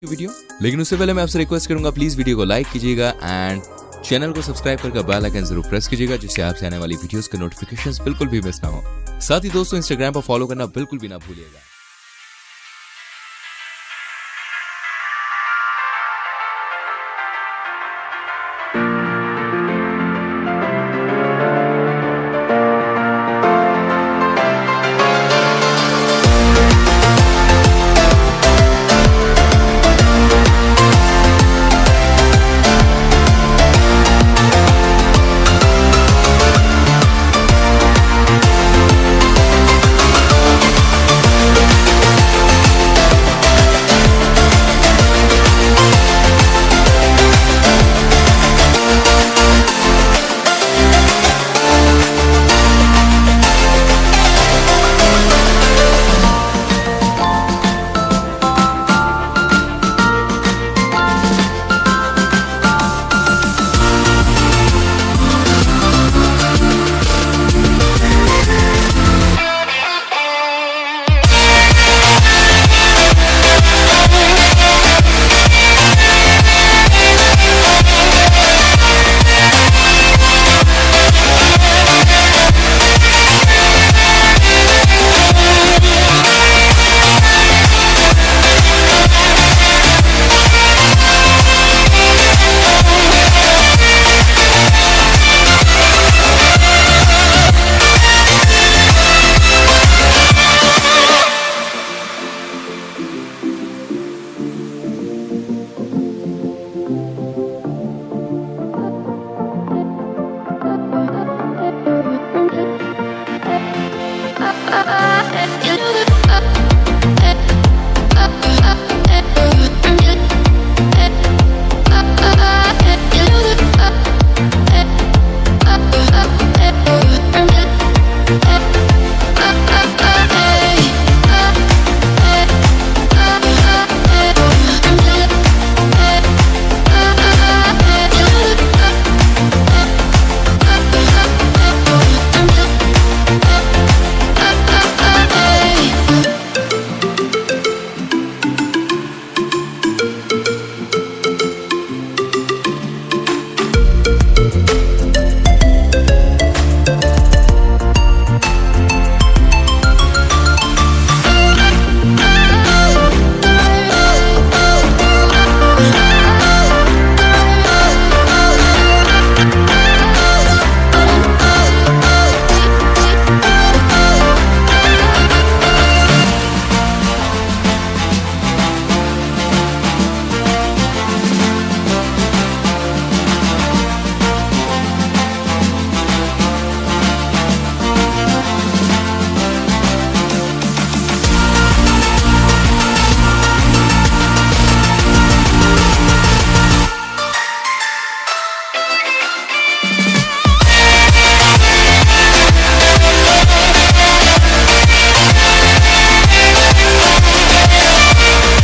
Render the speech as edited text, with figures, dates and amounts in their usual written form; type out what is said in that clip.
Video. लेकिन उससे पहले मैं आपसे रिक्वेस्ट करूंगा, प्लीज वीडियो को लाइक कीजिएगा एंड चैनल को सब्सक्राइब करके बेल आइकन जरूर प्रेस कीजिएगा, जिससे आपसे आने वाली वीडियोस के नोटिफिकेशंस बिल्कुल भी मिस ना हो। साथ ही दोस्तों इंस्टाग्राम पर फॉलो करना बिल्कुल भी ना भूलिएगा।